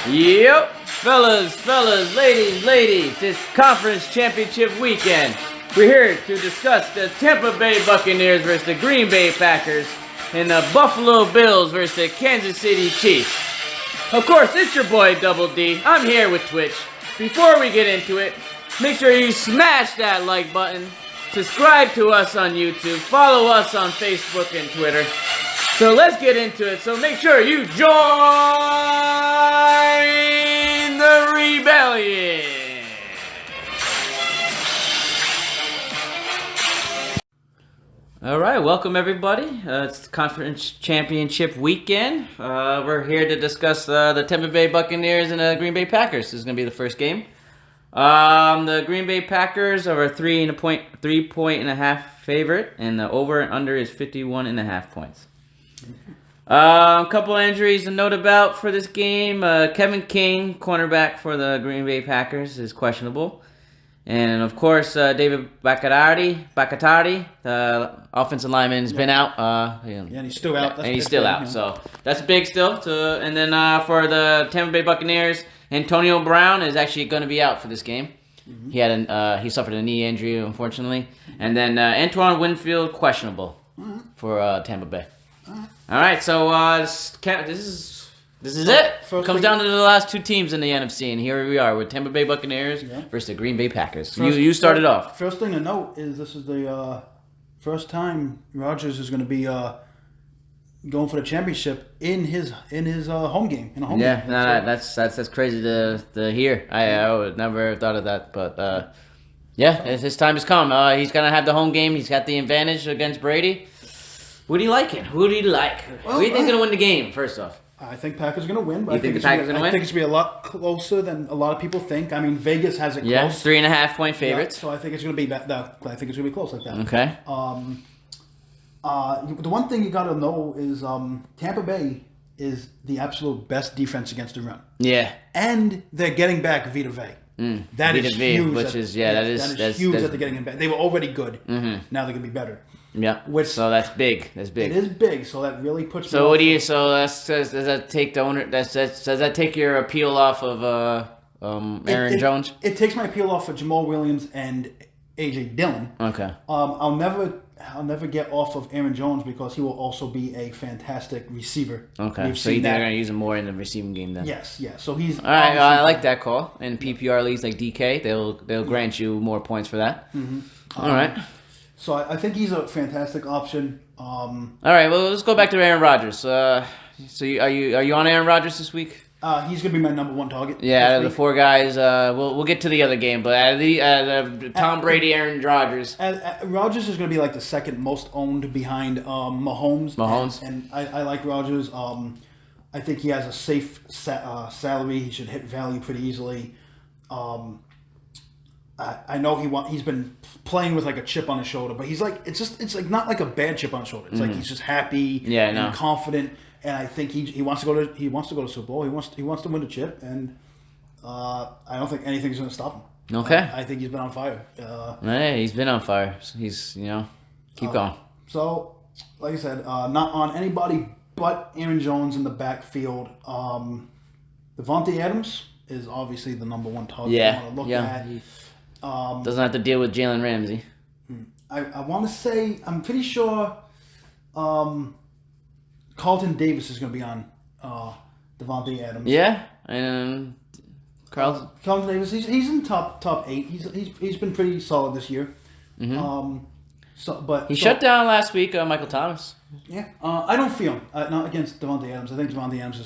Yep, fellas, ladies, it's conference championship weekend. We're here to discuss the Tampa Bay Buccaneers versus the Green Bay Packers and the Buffalo Bills versus the Kansas City Chiefs. Of course, it's your boy Double D. I'm here with Twitch. Before we get into it, make sure you smash that like button, subscribe to us on YouTube, follow us on Facebook and Twitter. So let's get into it. So make sure you join the rebellion. All right, welcome everybody. It's conference championship weekend. We're here to discuss the Tampa Bay Buccaneers and the Green Bay Packers. This is going to be the first game. The Green Bay Packers are a 3.5 favorite, and the over and under is 51.5 points. A couple of injuries to note about for this game. Kevin King, cornerback for the Green Bay Packers, is questionable. And, of course, David Bacatari, the offensive lineman, has been out. And he's still out. He's still out. So that's big still. And then for the Tampa Bay Buccaneers, Antonio Brown is actually going to be out for this game. Mm-hmm. He suffered a knee injury, unfortunately. And then Antoine Winfield, questionable for Tampa Bay. All right, so this is it. Comes down to the last two teams in the NFC, and here we are with Tampa Bay Buccaneers versus the Green Bay Packers. You started off. First thing to note is this is the first time Rodgers is going to be going for the championship in his home game. That's crazy to hear. I would never have thought of that, but his time has come. He's going to have the home game. He's got the advantage against Brady. Who do you like? Who do you like? Well, who do you think is going to win the game, first off? I think Packers are going to win. But You think the Packers are going to win? I think it's going to be a lot closer than a lot of people think. I mean, Vegas has it close. Yeah, 3.5-point favorites. Yeah, so I think it's going to be I think it's going to be close like that. Okay. The one thing you got to know is Tampa Bay is the absolute best defense against the run. Yeah. And they're getting back Vita Vea. That is huge. Which is huge that they're getting him back. They were already good. Mm-hmm. Now they're going to be better. Yeah. So that's big. That's big. It is big. So that really puts. So what do you? So does that take the owner? Does that take your appeal off of Aaron Jones? It takes my appeal off of Jamal Williams and AJ Dillon. Okay. I'll never get off of Aaron Jones because he will also be a fantastic receiver. Okay. So you think they're going to use him more in the receiving game then? Yes. Yeah. So he's. All right. I like that call. In PPR leagues like DK, they'll grant you more points for that. Mm-hmm. All right. So I think he's a fantastic option. All right, well, let's go back to Aaron Rodgers. So are you on Aaron Rodgers this week? He's gonna be my number one target. Yeah, out of the four guys, we'll get to the other game, but out of the Tom Brady, Aaron Rodgers. Rodgers is gonna be like the second most owned behind Mahomes. And I like Rodgers. I think he has a safe salary. He should hit value pretty easily. I know he's been playing with like a chip on his shoulder, but he's like it's like not like a bad chip on his shoulder. It's like he's just happy and confident, and I think he wants to go to Super Bowl. He wants to win the chip, and I don't think anything's going to stop him. Okay, I think he's been on fire. Hey, he's been on fire. He's keep going. So, like I said, not on anybody but Aaron Jones in the backfield. Devontae Adams is obviously the number one target I want to look at. Doesn't have to deal with Jalen Ramsey. I want to say, I'm pretty sure Carlton Davis is going to be on Devontae Adams. Yeah, and Carlton Davis, he's in top 8. He's been pretty solid this year. Mm-hmm. He shut down last week, Michael Thomas. Yeah, I don't feel him. Not against Devontae Adams. I think Devontae Adams is.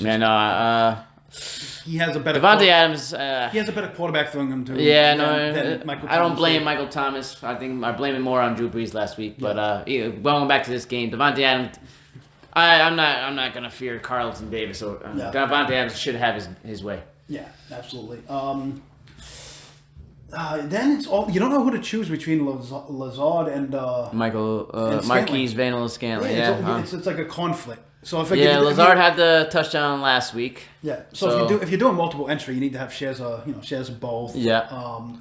He has a better. Devontae Adams. He has a better quarterback throwing him to. Yeah, than Michael Thomas. I don't blame Michael Thomas. I think I blame him more on Drew Brees last week. But going back to this game, Devontae Adams. I'm not gonna fear Carlton Davis. Devontae Adams should have his way. Yeah, absolutely. Then it's all you don't know who to choose between Lazard and Marquise Van-Scantling. It's like a conflict. So Lazard had the touchdown last week. Yeah. So if you're doing multiple entry, you need to have shares of both. Yeah.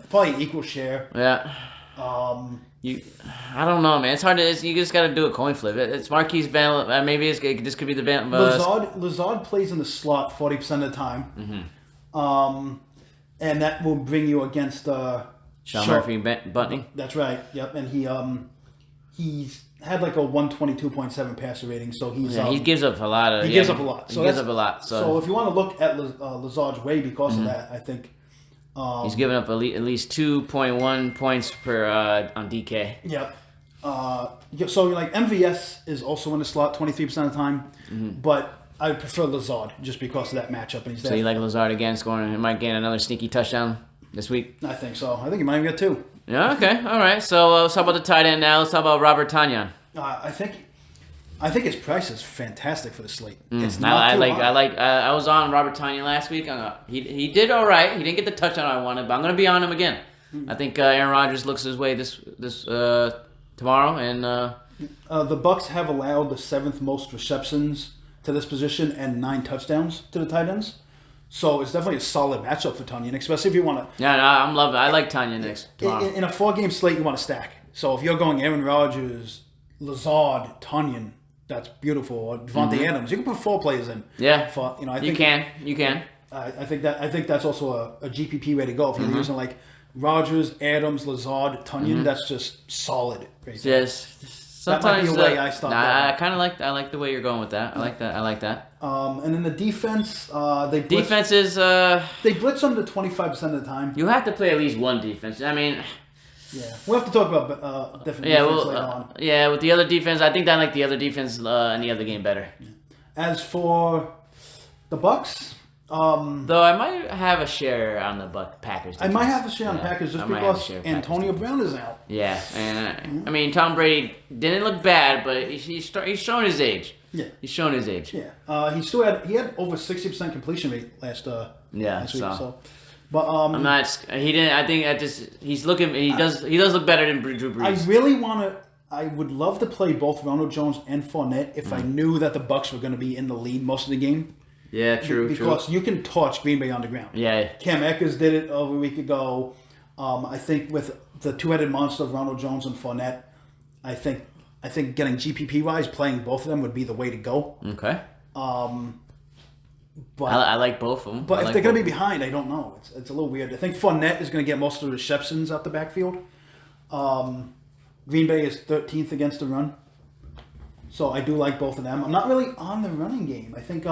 Probably equal share. Yeah. I don't know, man. It's hard to. You just got to do a coin flip. It's Marquise Van. Maybe this could be the Van. Lazard plays in the slot 40% of the time. And that will bring you against Sean Murphy Bunting. That's right. Yep, and he's had like a 122.7 passer rating, so he gives up a lot. He gives up a lot. So he gives up a lot. So if you want to look at Lazard's way because of that, I think he's given up at least 2.1 points per on DK. Yep. So like MVS is also in the slot 23% of the time, but I prefer Lazard just because of that matchup. And so you like Lazard again, scoring? He might gain another sneaky touchdown this week. I think so. I think he might even get 2. Yeah. Okay. All right. So let's talk about the tight end now. Let's talk about Robert Tonyan. I think his price is fantastic for the slate. It's I was on Robert Tonyan last week. He did all right. He didn't get the touchdown I wanted, but I'm going to be on him again. I think Aaron Rodgers looks his way this tomorrow, and the Bucs have allowed the 7th most receptions to this position and 9 touchdowns to the tight ends. So it's definitely a solid matchup for Tonyan, especially if you want to. Yeah, no, I'm loving it. I like Tonyan next tomorrow. In a 4-game slate, you want to stack. So if you're going Aaron Rodgers, Lazard, Tonyan, that's beautiful. Or Devontae Adams, you can put 4 players in. Yeah, I think you can. I think that's also a GPP way to go. If you're using like Rodgers, Adams, Lazard, Tonyan, that's just solid. Right there. Yes. Sometimes that might be a way I stop. I kind of like the way you're going with that. I like that. And then the defense, they blitz them to 25% of the time. You have to play at least one defense. I mean, yeah, we'll have to talk about different defense later on. Yeah, with the other defense, I think I like the other defense in the other game better. Yeah. As for the Bucs, though I might have a share on the Packers defense. I might have a share on the Packers just because Antonio Brown is out. Yeah, and I mean Tom Brady didn't look bad, but he's shown his age. Yeah, he's shown his age. Yeah, he had over 60% completion rate last week. So. But I'm not. He didn't. I think he's looking. He does look better than Drew Brees. I would love to play both Ronald Jones and Fournette if I knew that the Bucs were going to be in the lead most of the game. Yeah, true. Because you can torch Green Bay on the ground. Yeah. Cam Akers did it over a week ago. I think with the 2-headed monster of Ronald Jones and Fournette, I think getting GPP wise, playing both of them would be the way to go. Okay. But I like both of them. But if they're going to be behind, I don't know. It's a little weird. I think Fournette is going to get most of the receptions out the backfield. Green Bay is 13th against the run. So I do like both of them. I'm not really on the running game. I think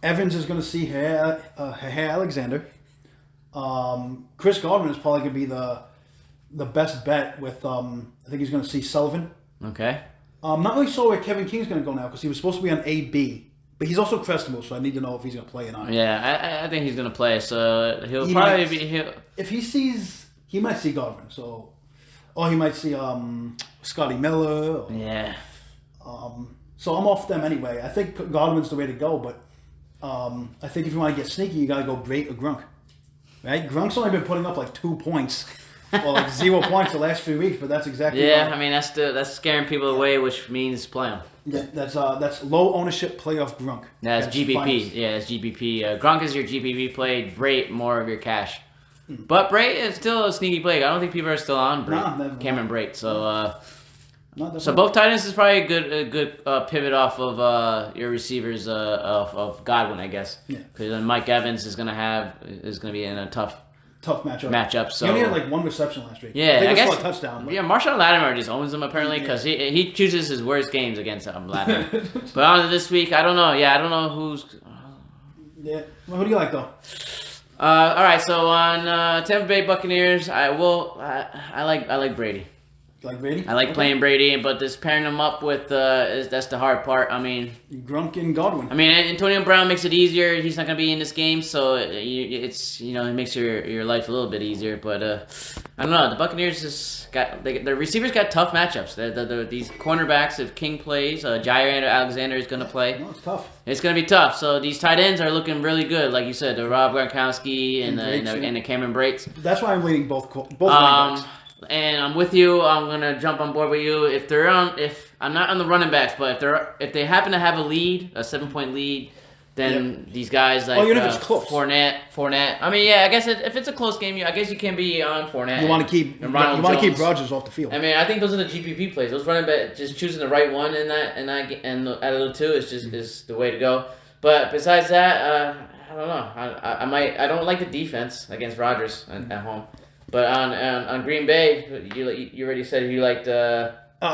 Evans is going to see Alexander. Chris Godwin is probably going to be the best bet with, I think he's going to see Sullivan. Okay. I'm not really sure where Kevin King's going to go now because he was supposed to be on AB. But he's also questionable, so I need to know if he's going to play or not. Yeah, I think he's going to play. So he probably be. If he sees, he might see Godwin. So, or he might see Scotty Miller. Yeah. So I'm off them anyway. I think Godwin's the way to go, but I think if you want to get sneaky, you got to go Brait or Grunk. Right? Grunk's only been putting up like 2 points. Or like 0 points the last few weeks, but that's exactly. Yeah, I mean that's scaring people away, which means play them. Yeah, that's low ownership playoff Grunk. That's GBP. Finals. Yeah, that's GBP. Grunk is your GBP play. Brait more of your cash. But Brait is still a sneaky play. I don't think people are still on Brait. Cameron Brait. So so both tight ends is probably a good pivot off of your receivers of Godwin, I guess. Yeah. Because then Mike Evans is gonna be in a tough matchup. So he only had like 1 reception last week. Yeah, I guess a touchdown. But. Yeah, Marshawn Lattimore just owns them apparently because he chooses his worst games against Lattimore. But on this week, I don't know. Yeah, I don't know who's. Yeah, well, who do you like though? All right, so on Tampa Bay Buccaneers, I like Brady. You like Brady? I like playing Brady, but just pairing him up with that's the hard part. I mean, Grunk and Godwin. I mean, Antonio Brown makes it easier. He's not going to be in this game, so it makes your life a little bit easier. But I don't know. The Buccaneers the receivers got tough matchups. These cornerbacks, if King plays, Jair Alexander is going to play. No, it's tough. It's going to be tough. So these tight ends are looking really good, like you said, the Rob Gronkowski and the Cameron Braits. That's why I'm leading both running backs. And I'm with you. I'm gonna jump on board with you. If I'm not on the running backs, but if they happen to have a lead, a 7-point lead, then these guys like even if it's close. Fournette. I mean, yeah, I guess if it's a close game, I guess you can be on Fournette. You want to keep Rodgers off the field. I mean, I think those are the GPP plays. Those running backs, just choosing the right one and out of the two is the way to go. But besides that, don't know. I don't like the defense against Rodgers at home, but on Green Bay, you already said you liked.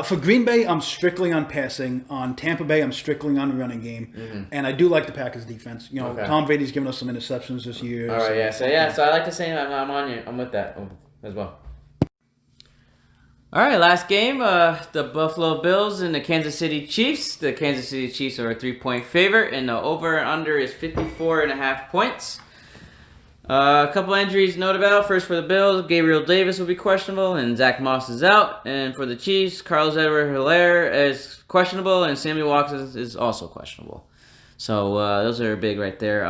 For Green Bay, I'm strictly on passing. On Tampa Bay, I'm strictly on the running game, and I do like the Packers defense. Tom Brady's given us some interceptions this year. All right, so I like the same. I'm on you. I'm with that as well. All right, last game, the Buffalo Bills and the Kansas City Chiefs. The Kansas City Chiefs are a 3-point favorite, and the over and under is 54.5 points. A couple injuries to note about. First for the Bills, Gabriel Davis will be questionable, and Zach Moss is out. And for the Chiefs, Carlos Edward-Helaire is questionable, and Sammy Watkins is also questionable. So those are big right there.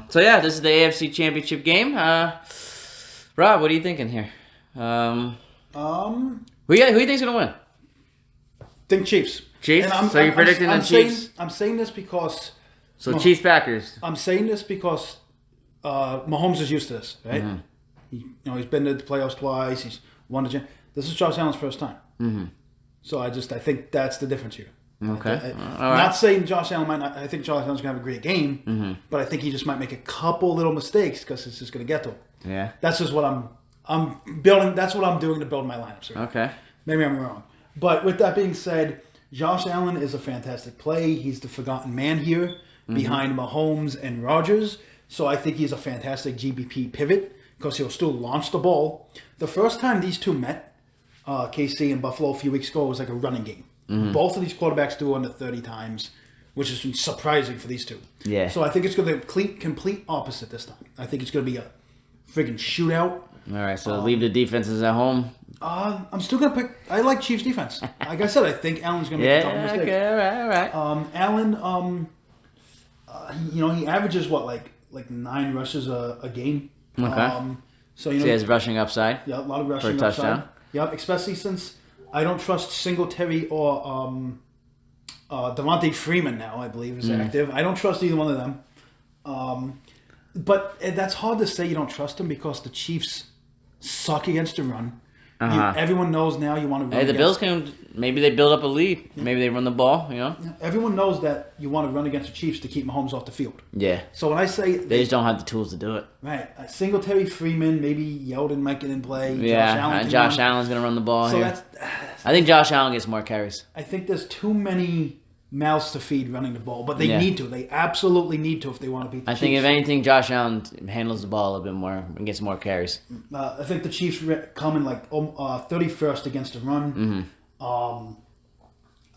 This is the AFC Championship game. Rob, what are you thinking here? Who do you think's gonna win? Think Chiefs. Chiefs. So you're predicting the Chiefs? I'm saying this because. So Chiefs Packers. I'm saying this because Mahomes is used to this, right? Mm-hmm. He's been to the playoffs twice. He's won the gym. This is Josh Allen's first time. Mm-hmm. So I think that's the difference here. Okay. Not saying Josh Allen might not. I think Josh Allen's gonna have a great game, but I think he just might make a couple little mistakes because it's just gonna get to him. Yeah. That's just what I'm building. That's what I'm doing to build my lineups. Right? Okay. Maybe I'm wrong, but with that being said, Josh Allen is a fantastic play. He's the forgotten man here behind Mahomes and Rodgers. So I think he's a fantastic GBP pivot because he'll still launch the ball. The first time these two met, KC and Buffalo a few weeks ago, was like a running game. Mm-hmm. Both of these quarterbacks threw under 30 times, which is surprising for these two. Yeah. So I think it's going to be complete opposite this time. I think it's going to be a friggin' shootout. All right, so leave the defenses at home. I'm still going to pick. I like Chiefs defense. Like I said, I think Allen's going to make a couple mistakes. Okay, all right. Allen, he averages like 9 rushes a game. Okay. So he has rushing upside. Yeah, a lot of rushing for a touchdown. Yep, especially since I don't trust Singletary or Devontae Freeman now. I believe is active. I don't trust either one of them. But that's hard to say you don't trust them because the Chiefs suck against the run. Everyone knows now you want to run. Hey, the Bills maybe they build up a lead. Yeah. Maybe they run the ball, Everyone knows that you want to run against the Chiefs to keep Mahomes off the field. Yeah. So when I say... They just don't have the tools to do it. Right. Singletary, Freeman, maybe Yeldon might get in play. Yeah, Josh Allen's going to run the ball so here. I think Josh Allen gets more carries. I think there's too many mouths to feed running the ball, but they need to. They absolutely need to if they want to beat the Chiefs. I think if anything, Josh Allen handles the ball a little bit more and gets more carries. I think the Chiefs come in like 31st against the run. Mm-hmm.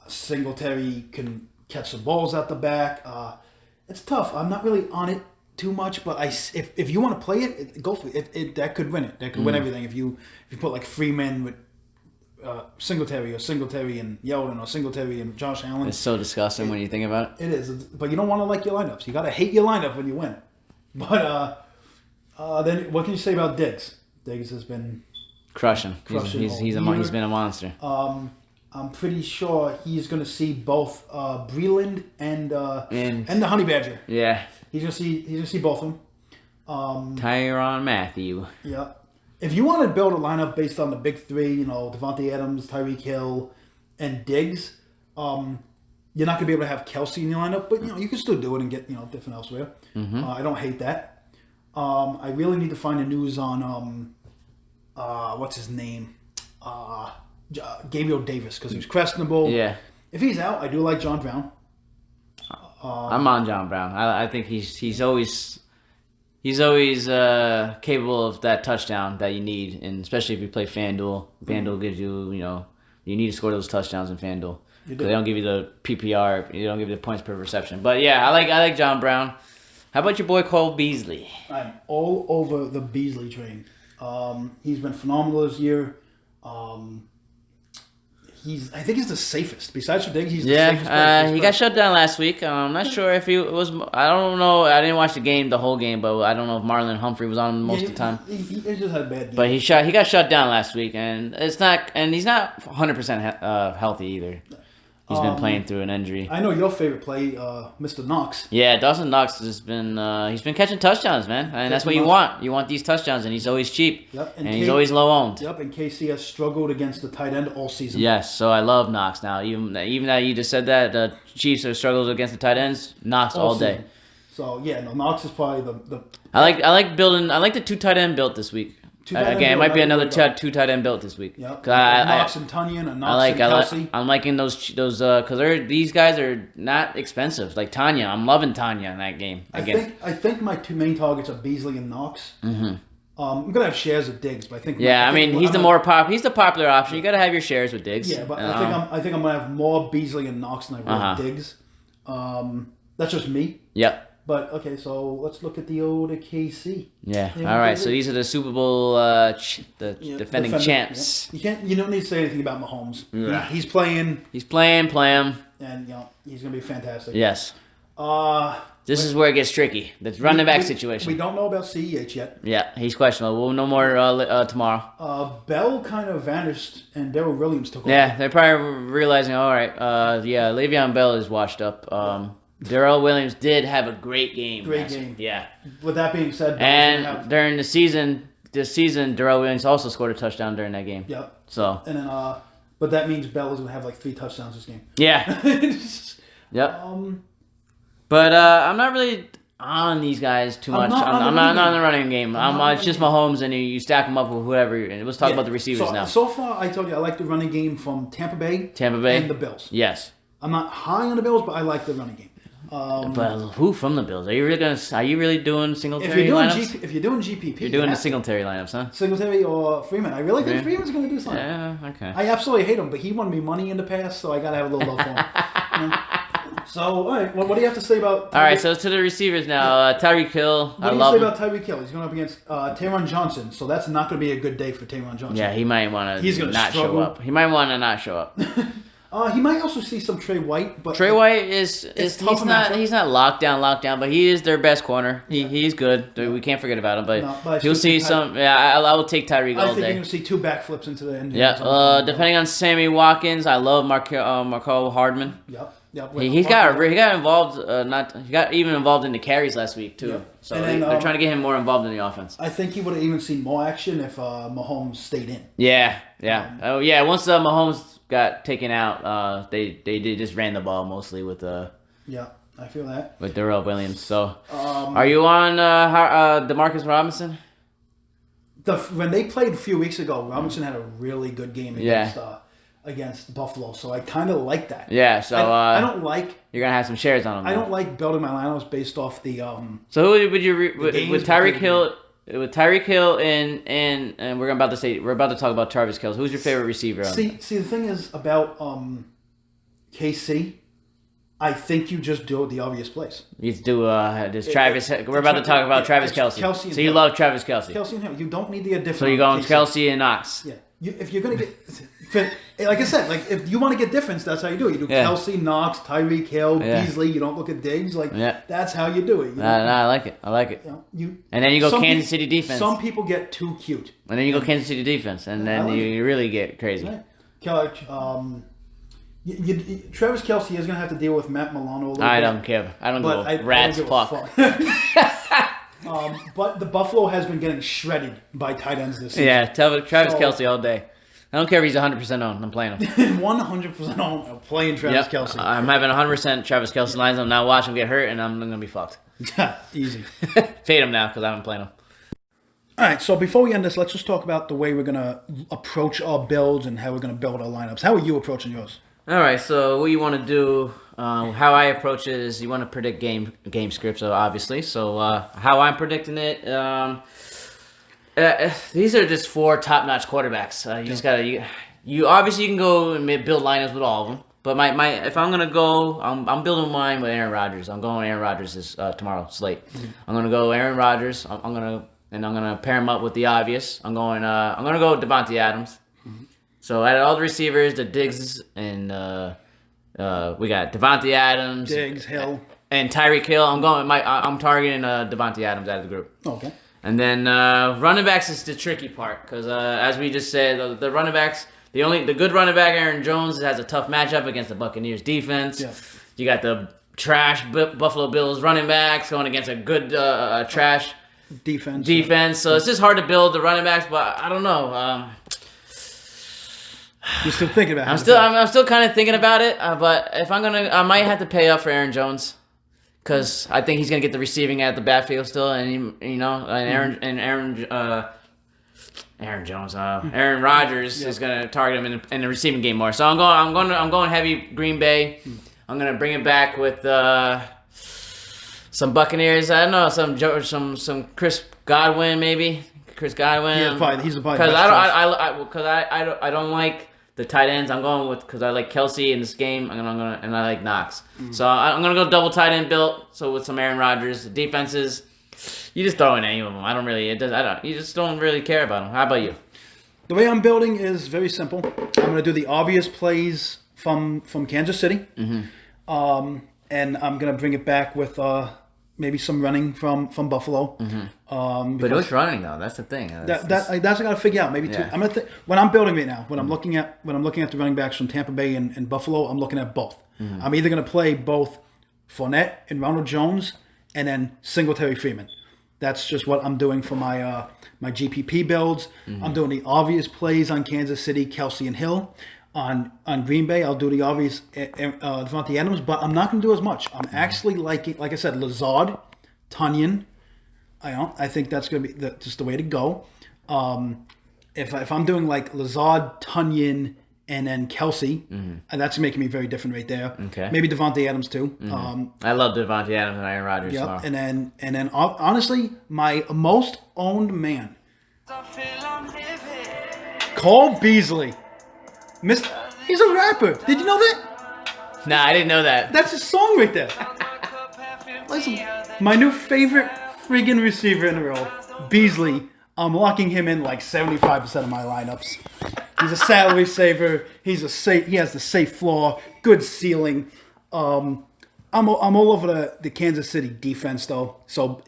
Singletary can catch the balls out the back. It's tough. I'm not really on it too much, but if you want to play it, go for it. That could win it. That could win everything. If you put like Freeman with Singletary and Yeldon or Singletary and Josh Allen. It's so disgusting when you think about it. It is, but you don't want to like your lineups. You got to hate your lineup when you win. But then what can you say about Diggs? Diggs has been crushing. He's been a monster. I'm pretty sure he's going to see both Breland and the Honey Badger. Yeah, he's going to see both of them. Tyrann Mathieu. Yeah. If you want to build a lineup based on the big three, Devontae Adams, Tyreek Hill, and Diggs, you're not going to be able to have Kelsey in your lineup, but you can still do it and get different elsewhere. Mm-hmm. I don't hate that. I really need to find the news on what's his name, Gabriel Davis, because he was questionable. Yeah. If he's out, I do like John Brown. I'm on John Brown. I think he's always capable of that touchdown that you need, and especially if you play FanDuel. FanDuel gives you, you need to score those touchdowns in FanDuel. They don't give you the PPR. You don't give you the points per reception. But yeah, I like John Brown. How about your boy Cole Beasley? I'm all over the Beasley train. He's been phenomenal this year. I think he's the safest. Besides for Diggs, he's the safest player. He got shut down last week. I'm not sure if he was... I don't know. I didn't watch the whole game, but I don't know if Marlon Humphrey was on most of the time. He just had a bad game. But he got shut down last week, and he's not 100% healthy either. He's been playing through an injury. I know your favorite play, Mr. Knox. Yeah, Dawson Knox has been he's been catching touchdowns, man, and that's what you want. You want these touchdowns, and he's always cheap. Yep, and he's always low owned. Yep, and KC has struggled against the tight end all season. Yes, so I love Knox now. Even that you just said that the Chiefs have struggled against the tight ends, Knox all day. So yeah, no, Knox is probably the. I like the 2 tight end built this week. Again, it might be another 2 tight end built this week. Yeah, Knox and Tunyon and Knox and Kelsey. I'm liking those because these guys are not expensive. Like Tanya, I'm loving Tanya in that game. I think my 2 main targets are Beasley and Knox. Mm-hmm. I'm gonna have shares of Diggs, but I think he's the popular option. You gotta have your shares with Diggs. Yeah, but I think I'm gonna have more Beasley and Knox than I will Diggs. That's just me. Yep. But okay, so let's look at the old KC. Yeah. All right. So these are the Super Bowl defending champs. Yeah. You don't need to say anything about Mahomes. Yeah. He's playing. Play him. And he's gonna be fantastic. Yes. This is where it gets tricky. The running back situation. We don't know about CEH yet. Yeah, he's questionable. We'll know more tomorrow. Bell kind of vanished, and Darrell Williams took over. Yeah, they're probably realizing, all right, Le'Veon Bell is washed up. Darrell Williams did have a great game. Yeah. With that being said, during this season, Darrell Williams also scored a touchdown during that game. Yep. So. And then, but that means Bell is gonna have like 3 touchdowns this game. Yeah. Yep. But I'm not really on these guys too much. I'm not on the running game. It's just Mahomes, and you stack them up with whoever. And let's talk about the receivers now. So far, I told you I like the running game from Tampa Bay, and the Bills. Yes. I'm not high on the Bills, but I like the running game. But who from the Bills? Are you really doing Singletary lineups? If you're doing GPP, you're doing the Singletary lineups, huh? Singletary or Freeman. I really think Freeman's going to do something. Yeah, okay. I absolutely hate him, but he won me money in the past, so I got to have a little love for him. So, all right, what do you have to say about Tyreek? All right, so to the receivers now. Tyreek Hill, What do you say about Tyreek Hill? He's going up against Taron Johnson, so that's not going to be a good day for Taron Johnson. Yeah, he might want to not show up. He might want to not show up. He might also see some Trey White, but Trey White he's not locked down, but he is their best corner. He's good. We can't forget about him, but he'll see some. Yeah, I will take Tyreek all day. I think you're gonna see 2 backflips into the end. Yeah. Depending on Sammy Watkins, I love Marco Hardman. Yep. He got involved. He got even involved in the carries last week too. Yep. So they're trying to get him more involved in the offense. I think he would have even seen more action if Mahomes stayed in. Yeah. Once Mahomes got taken out, they just ran the ball mostly with Yeah, I feel that. With Darrell Williams. So, are you on Demarcus Robinson? When they played a few weeks ago, Robinson had a really good game against Buffalo, so I kind of like that. Yeah, so I don't like. You're gonna have some shares on him. I don't like building my lineups based off the. So who would you with Tyreek Hill? With Tyreek Hill and we're about to talk about Travis Kelce. Who's your favorite receiver? See, the thing is about KC. I think you just do the obvious place. You do this Travis. We're about to talk about Travis Kelce. So you love Travis Kelce. Kelce and him. You don't need the different. So you're going Kelce and Knox. Yeah. If you're gonna get, like I said, like if you want to get difference, that's how you do it. You do Kelce, Knox, Tyreek Hill, Beasley. You don't look at Diggs. That's how you do it. No, I like it. And then you go Kansas City defense. Some people get too cute. And then you go Kansas City defense, and then you really get crazy. Right. Travis Kelce is gonna have to deal with Matt Milano a little bit. I don't care. I don't give a rat's fuck. But the Buffalo has been getting shredded by tight ends this season. Yeah, Travis Kelce all day. I don't care if he's 100% on. I'm playing him. 100% on. I'm playing Travis Kelce. I'm having 100% Travis Kelce lines. I'm not watching him get hurt, and I'm going to be fucked. Easy. Fade him now because I haven't played him. All right, so before we end this, let's just talk about the way we're going to approach our builds and how we're going to build our lineups. How are you approaching yours? All right, so what you want to do, how I approach it is you want to predict game scripts, obviously. So how I'm predicting it, these are just 4 top-notch quarterbacks. You just gotta you obviously you can go and build lineups with all of them. But my if I'm gonna go, I'm building mine with Aaron Rodgers. I'm going Aaron Rodgers tomorrow's slate. Mm-hmm. I'm gonna go Aaron Rodgers. I'm gonna pair him up with the obvious. I'm gonna go Devontae Adams. So out of all the receivers, the Diggs and we got Devontae Adams, Diggs, Hill, and Tyreek Hill. I'm targeting Devontae Adams out of the group. Okay. And then running backs is the tricky part because as we just said, the running backs, the good running back Aaron Jones has a tough matchup against the Buccaneers defense. Yeah. You got the trash Buffalo Bills running backs going against a good trash defense. So it's just hard to build the running backs, but I don't know. You're still thinking about it. I'm still kind of thinking about it, but if I might have to pay up for Aaron Jones because I think he's gonna get the receiving at the backfield still, and Aaron Rodgers is gonna target him in the receiving game more. So I'm going heavy Green Bay. I'm gonna bring it back with some Buccaneers. I don't know, some Chris Godwin maybe. Chris Godwin. Yeah, he's the probably because I don't like the tight ends. I'm going with because I like Kelsey in this game. And I like Knox. So I'm gonna go double tight end built. So with some Aaron Rodgers defenses, you just throw in any of them. I don't really. You just don't really care about them. How about you? The way I'm building is very simple. I'm gonna do the obvious plays from Kansas City, and I'm gonna bring it back with maybe some running from Buffalo. But who's running though? That's the thing. That's I gotta figure out. Maybe two. I'm gonna when I'm building right now. When I'm looking at the running backs from Tampa Bay and Buffalo, I'm looking at both. I'm either gonna play both Fournette and Ronald Jones, and then Singletary Freeman. That's just what I'm doing for my my GPP builds. I'm doing the obvious plays on Kansas City, Kelsey and Hill. On Green Bay, I'll do the obvious Devontae Adams, but I'm not going to do as much. I'm actually liking, like I said, Lazard, Tunyon. I think that's going to be just the way to go. If I'm doing like Lazard, Tunyon, and then Kelsey, and that's making me very different right there. Okay. Maybe Devontae Adams too. I love Devontae Adams and Aaron Rodgers. Yep. And then honestly, my most owned man, Cole Beasley. He's a rapper. Did you know that? Nah, I didn't know that. That's his song right there. Listen, my new favorite friggin' receiver in the world, Beasley. I'm locking him in like 75% of my lineups. He's a salary saver. He has the safe floor, good ceiling. I'm all over the Kansas City defense though. So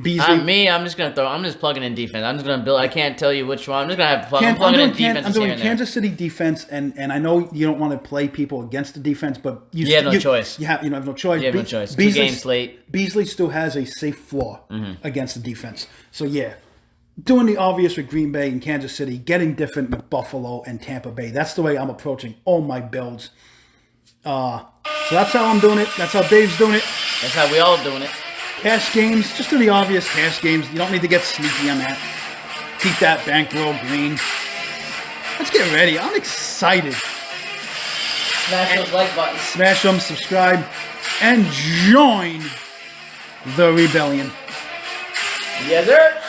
Beasley. I'm just plugging in defense. I'm just gonna build. I can't tell you which one. I'm just gonna have I'm plugging in defense. I'm doing Kansas City defense, and I know you don't want to play people against the defense, but you have no choice. You have no choice. You have no choice. 2 games late. Beasley still has a safe floor against the defense. So yeah, doing the obvious with Green Bay and Kansas City, getting different with Buffalo and Tampa Bay. That's the way I'm approaching all my builds. So that's how I'm doing it. That's how Dave's doing it. That's how we all doing it. Cash games, just do the obvious cash games. You don't need to get sneaky on that. Keep that bankroll green. Let's get ready. I'm excited. Smash those like buttons. Smash them, subscribe, and join the rebellion. Yes, sir.